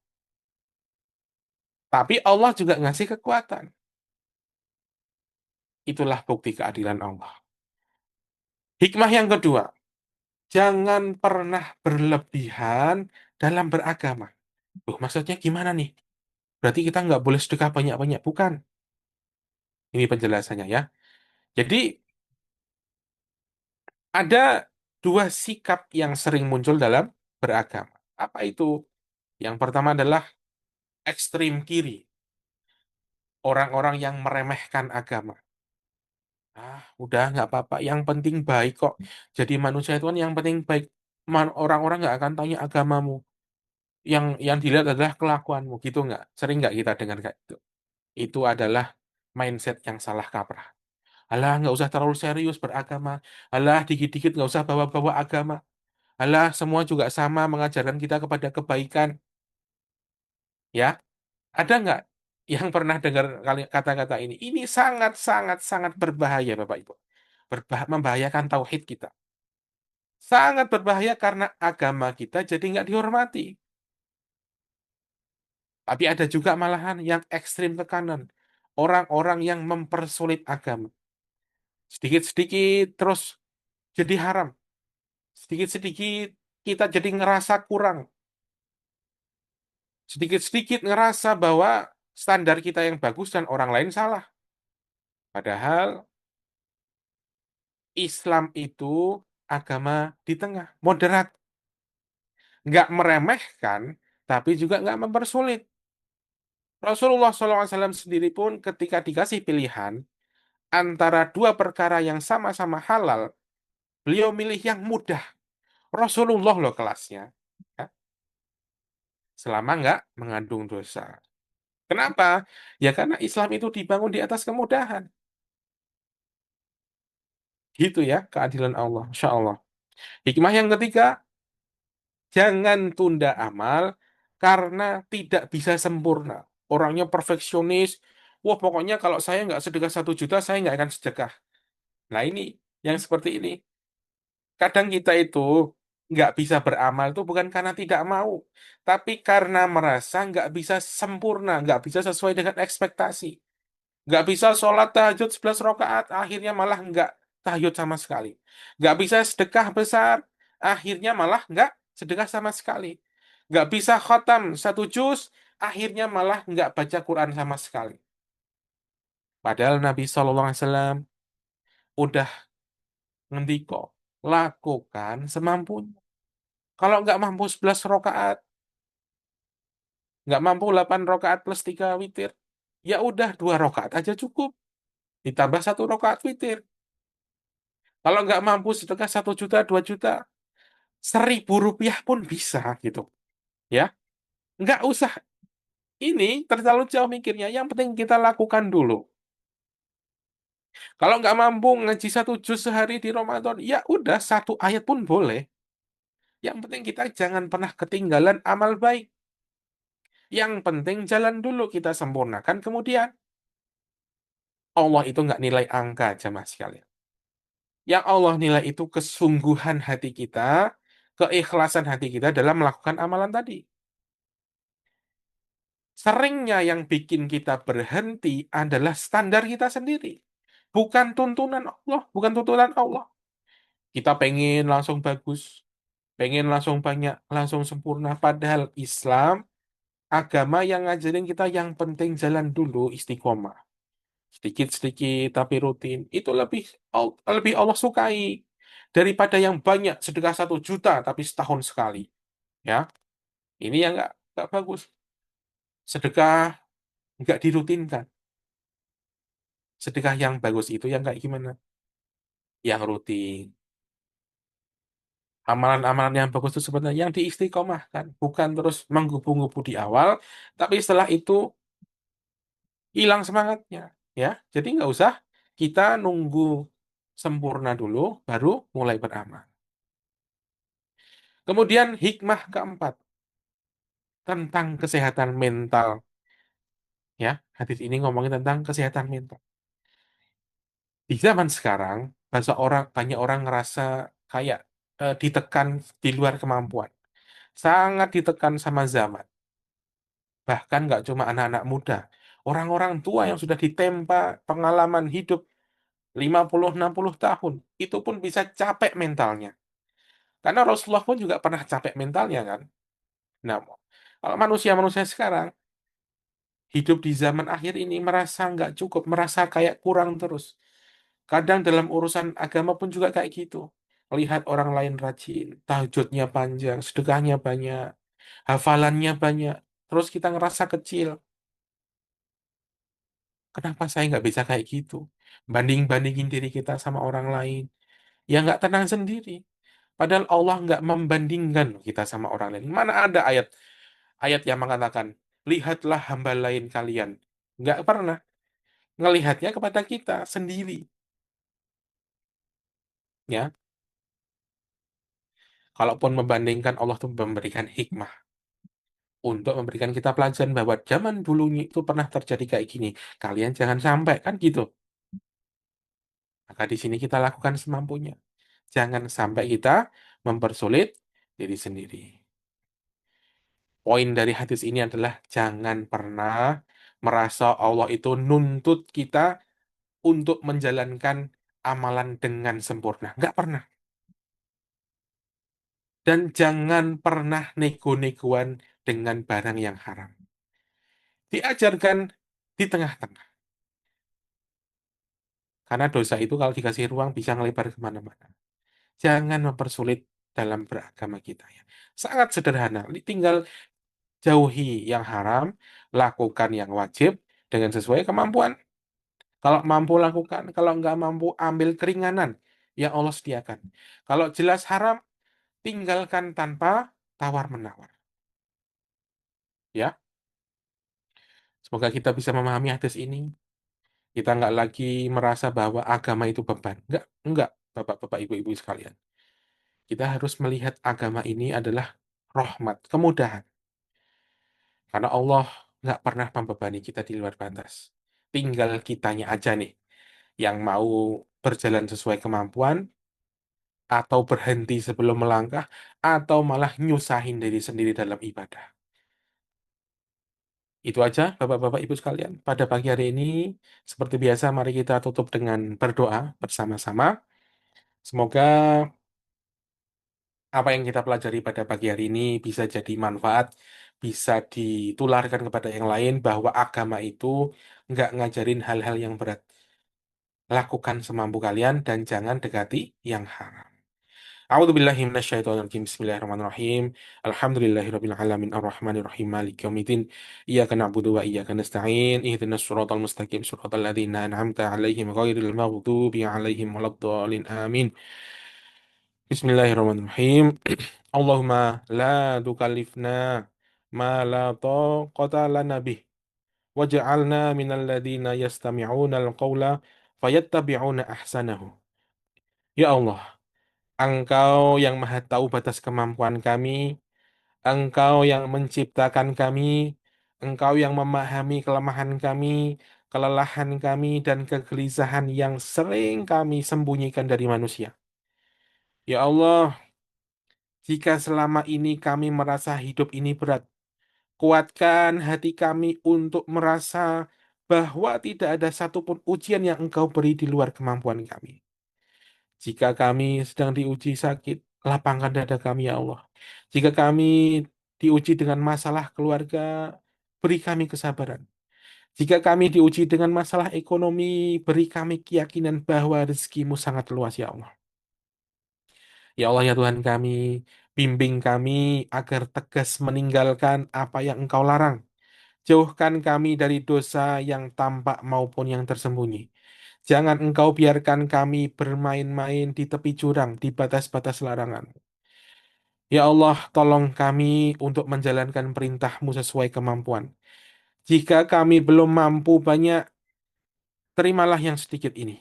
Tapi Allah juga ngasih kekuatan. Itulah bukti keadilan Allah. Hikmah yang kedua, jangan pernah berlebihan dalam beragama. Loh, maksudnya gimana nih? Berarti kita nggak boleh sedekah banyak-banyak. Bukan. Ini penjelasannya ya. Jadi, ada dua sikap yang sering muncul dalam beragama. Apa itu? Yang pertama adalah ekstrim kiri. Orang-orang yang meremehkan agama. Ah, udah nggak apa-apa. Yang penting baik kok. Jadi manusia itu kan yang penting baik. Orang-orang nggak akan tanya agamamu. Yang dilihat adalah kelakuanmu. Gitu nggak? Sering nggak kita dengar kayak itu? Itu adalah mindset yang salah kaprah. Alah, nggak usah terlalu serius beragama. Alah, dikit-dikit nggak usah bawa-bawa agama. Alah, semua juga sama mengajarkan kita kepada kebaikan. Ya, ada nggak yang pernah dengar kata-kata ini? Ini sangat, sangat, sangat berbahaya, Bapak Ibu. Membahayakan tauhid kita. Sangat berbahaya karena agama kita jadi nggak dihormati. Tapi ada juga malahan yang ekstrim ke kanan. Orang-orang yang mempersulit agama. Sedikit-sedikit terus jadi haram. Sedikit-sedikit kita jadi ngerasa kurang. Sedikit-sedikit ngerasa bahwa standar kita yang bagus dan orang lain salah. Padahal Islam itu agama di tengah, moderat. Nggak meremehkan, tapi juga nggak mempersulit. Rasulullah SAW sendiri pun ketika dikasih pilihan antara dua perkara yang sama-sama halal, beliau milih yang mudah. Rasulullah loh kelasnya. Ya, selama nggak mengandung dosa. Kenapa? Ya karena Islam itu dibangun di atas kemudahan. Gitu ya keadilan Allah. Insya Allah. Hikmah yang ketiga, jangan tunda amal karena tidak bisa sempurna. Orangnya perfeksionis. Wah, pokoknya kalau saya nggak sedekah 1 juta, saya nggak akan sedekah. Nah ini, yang seperti ini. Kadang kita itu nggak bisa beramal itu bukan karena tidak mau, tapi karena merasa nggak bisa sempurna, nggak bisa sesuai dengan ekspektasi. Nggak bisa sholat tahajud 11 rakaat, akhirnya malah nggak tahajud sama sekali. Nggak bisa sedekah besar, akhirnya malah nggak sedekah sama sekali. Nggak bisa khatam 1 juz, akhirnya malah nggak baca Quran sama sekali. Padahal Nabi SAW udah ngendiko, lakukan semampunya. Kalau nggak mampu 11 rakaat, nggak mampu 8 rakaat plus 3 witir, ya udah 2 rakaat aja cukup. Ditambah 1 rakaat witir. Kalau nggak mampu sedekah 1 juta, 2 juta, 1.000 rupiah pun bisa gitu. Ya, nggak usah ini terlalu jauh mikirnya. Yang penting kita lakukan dulu. Kalau nggak mampu ngaji 1 juz sehari di Ramadan, ya udah 1 ayat pun boleh. Yang penting kita jangan pernah ketinggalan amal baik. Yang penting jalan dulu kita sempurnakan kemudian. Allah itu nggak nilai angka aja mas sekalian. Yang Allah nilai itu kesungguhan hati kita, keikhlasan hati kita dalam melakukan amalan tadi. Seringnya yang bikin kita berhenti adalah standar kita sendiri. Bukan tuntunan Allah, bukan tuntunan Allah. Kita pengen langsung bagus, pengen langsung banyak, langsung sempurna. Padahal Islam, agama yang ngajarin kita yang penting jalan dulu istiqomah. Sedikit-sedikit tapi rutin. Itu lebih Allah sukai daripada yang banyak sedekah 1 juta tapi setahun sekali. Ya, ini yang nggak bagus. Sedekah nggak dirutinkan. Sedekah yang bagus itu yang kayak gimana? Yang rutin. Amalan-amalan yang bagus itu sebenarnya yang diistiqomahkan, bukan terus menggebu-gebu di awal, tapi setelah itu hilang semangatnya. Ya, jadi nggak usah kita nunggu sempurna dulu, baru mulai beramal. Kemudian hikmah keempat tentang kesehatan mental. Ya, hadis ini ngomongin tentang kesehatan mental. Di zaman sekarang, banyak orang ngerasa kayak ditekan di luar kemampuan. Sangat ditekan sama zaman. Bahkan nggak cuma anak-anak muda. Orang-orang tua yang sudah ditempa pengalaman hidup 50-60 tahun. Itu pun bisa capek mentalnya. Karena Rasulullah pun juga pernah capek mentalnya kan. Nah, kalau manusia-manusia sekarang hidup di zaman akhir ini merasa nggak cukup, merasa kayak kurang terus. Kadang dalam urusan agama pun juga kayak gitu. Lihat orang lain rajin, tahajudnya panjang, sedekahnya banyak, hafalannya banyak. Terus kita ngerasa kecil. Kenapa saya nggak bisa kayak gitu? Banding-bandingin diri kita sama orang lain. Ya nggak tenang sendiri. Padahal Allah nggak membandingkan kita sama orang lain. Mana ada ayat yang mengatakan, lihatlah hamba lain kalian. Nggak pernah. Ngelihatnya kepada kita sendiri. Ya, kalaupun membandingkan, Allah tuh memberikan hikmah untuk memberikan kita pelajaran bahwa zaman dulunya itu pernah terjadi kayak gini. Kalian jangan sampai kan gitu. Maka di sini kita lakukan semampunya. Jangan sampai kita mempersulit diri sendiri. Poin dari hadis ini adalah jangan pernah merasa Allah itu nuntut kita untuk menjalankan amalan dengan sempurna. Nggak pernah. Dan jangan pernah nego-negoan dengan barang yang haram. Diajarkan di tengah-tengah. Karena dosa itu kalau dikasih ruang bisa ngelebar kemana-mana. Jangan mempersulit dalam beragama kita ya. Sangat sederhana. Tinggal jauhi yang haram, lakukan yang wajib dengan sesuai kemampuan. Kalau mampu lakukan, kalau nggak mampu ambil keringanan yang Allah sediakan. Kalau jelas haram, tinggalkan tanpa tawar-menawar. Ya, semoga kita bisa memahami hadis ini. Kita nggak lagi merasa bahwa agama itu beban. Enggak, Bapak-bapak, Ibu-ibu sekalian. Kita harus melihat agama ini adalah rahmat, kemudahan. Karena Allah nggak pernah membebani kita di luar batas. Tinggal kitanya aja nih yang mau berjalan sesuai kemampuan, atau berhenti sebelum melangkah, atau malah nyusahin diri sendiri dalam ibadah. Itu aja, Bapak-bapak, Ibu sekalian. Pada pagi hari ini, seperti biasa, mari kita tutup dengan berdoa bersama-sama. Semoga apa yang kita pelajari pada pagi hari ini bisa jadi manfaat, bisa ditularkan kepada yang lain bahwa agama itu nggak ngajarin hal-hal yang berat. Lakukan semampu kalian dan jangan dekati yang haram. A'udzu billahi minasyaitonir rajim. Bismillahirrahmanirrahim. Alhamdulillahirabbil alamin arrahmanir rahim maliki yaumiddin. Iyyaka na'budu wa iyyaka nasta'in. Ihdinas siratal mustaqim siratal ladzina an'amta 'alaihim ghairil maghdubi 'alaihim waladdallin. Amin. Bismillahirrahmanirrahim. Allahumma la tukallifna ma la taqata lana bih waj'alna minal ladzina yastami'una al-qawla fayattabi'una ahsanahu. Ya Allah, Engkau yang Maha Tahu batas kemampuan kami, Engkau yang menciptakan kami, Engkau yang memahami kelemahan kami, kelelahan kami, dan kegelisahan yang sering kami sembunyikan dari manusia. Ya Allah, jika selama ini kami merasa hidup ini berat, kuatkan hati kami untuk merasa bahwa tidak ada satupun ujian yang Engkau beri di luar kemampuan kami. Jika kami sedang diuji sakit, lapangkan dada kami, ya Allah. Jika kami diuji dengan masalah keluarga, beri kami kesabaran. Jika kami diuji dengan masalah ekonomi, beri kami keyakinan bahwa rezekimu sangat luas, ya Allah. Ya Allah, ya Tuhan kami, bimbing kami agar tegas meninggalkan apa yang Engkau larang. Jauhkan kami dari dosa yang tampak maupun yang tersembunyi. Jangan Engkau biarkan kami bermain-main di tepi jurang, di batas-batas larangan. Ya Allah, tolong kami untuk menjalankan perintah-Mu sesuai kemampuan. Jika kami belum mampu banyak, terimalah yang sedikit ini.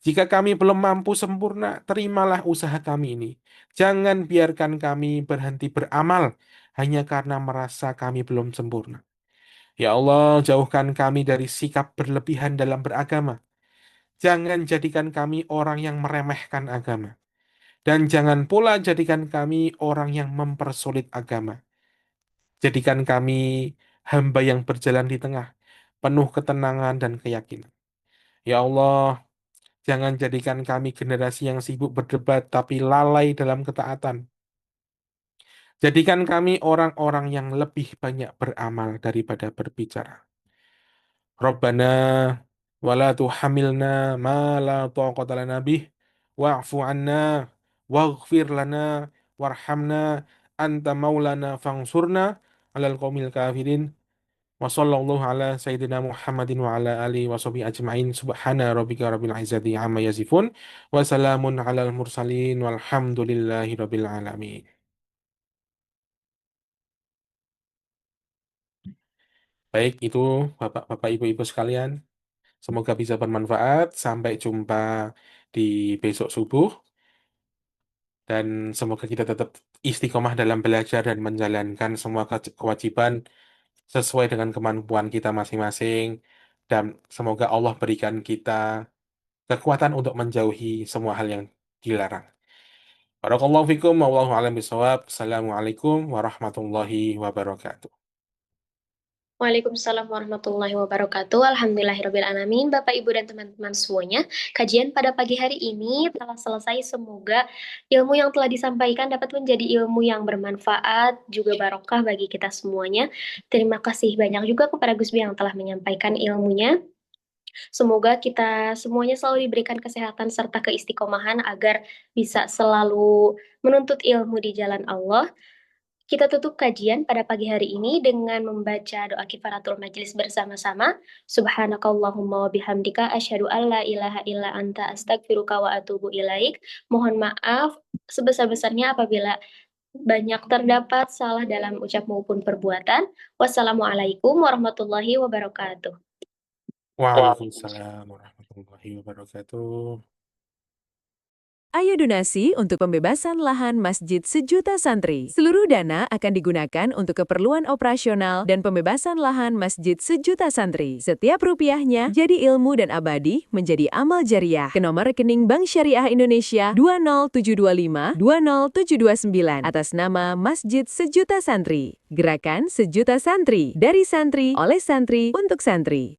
Jika kami belum mampu sempurna, terimalah usaha kami ini. Jangan biarkan kami berhenti beramal hanya karena merasa kami belum sempurna. Ya Allah, jauhkan kami dari sikap berlebihan dalam beragama. Jangan jadikan kami orang yang meremehkan agama. Dan jangan pula jadikan kami orang yang mempersulit agama. Jadikan kami hamba yang berjalan di tengah, penuh ketenangan dan keyakinan. Ya Allah, jangan jadikan kami generasi yang sibuk berdebat tapi lalai dalam ketaatan. Jadikan kami orang-orang yang lebih banyak beramal daripada berbicara. Rabbana wala tuhamilna ma la taqata lana bih wa'fu anna waghfir lana warhamna anta maulana fangsurna alal qaumil kafirin wa sallallahu ala sayyidina Muhammadin wa ala alihi wa sahbihi ajma'in subhana rabbika rabbil izzati amma yasifun wa salamun alal mursalin walhamdulillahi rabbil alamin. Baik, itu Bapak-bapak Ibu-ibu sekalian. Semoga bisa bermanfaat. Sampai jumpa di besok subuh. Dan semoga kita tetap istiqomah dalam belajar dan menjalankan semua kewajiban sesuai dengan kemampuan kita masing-masing. Dan semoga Allah berikan kita kekuatan untuk menjauhi semua hal yang dilarang. Barakallahu fikum, wallahu a'lam bishawab. Assalamualaikum warahmatullahi wabarakatuh. Waalaikumsalam warahmatullahi wabarakatuh. Alhamdulillahirrabbilalamin. Bapak, Ibu, dan teman-teman semuanya, kajian pada pagi hari ini telah selesai. Semoga ilmu yang telah disampaikan dapat menjadi ilmu yang bermanfaat, juga barokah bagi kita semuanya. Terima kasih banyak juga kepada Gus Bi yang telah menyampaikan ilmunya. Semoga kita semuanya selalu diberikan kesehatan serta keistiqomahan agar bisa selalu menuntut ilmu di jalan Allah. Kita tutup kajian pada pagi hari ini dengan membaca doa kifaratul majelis bersama-sama. Subhanakallahumma wa bihamdika asyhadu an la ilaha illa anta astaghfiruka wa atubu ilaik. Mohon maaf sebesar-besarnya apabila banyak terdapat salah dalam ucap maupun perbuatan. Wassalamualaikum warahmatullahi wabarakatuh. Waalaikumsalam warahmatullahi wabarakatuh. Ayo donasi untuk pembebasan lahan Masjid Sejuta Santri. Seluruh dana akan digunakan untuk keperluan operasional dan pembebasan lahan Masjid Sejuta Santri. Setiap rupiahnya jadi ilmu dan abadi menjadi amal jariah. Ke nomor rekening Bank Syariah Indonesia 20725-20729 atas nama Masjid Sejuta Santri. Gerakan Sejuta Santri, dari santri, oleh santri, untuk santri.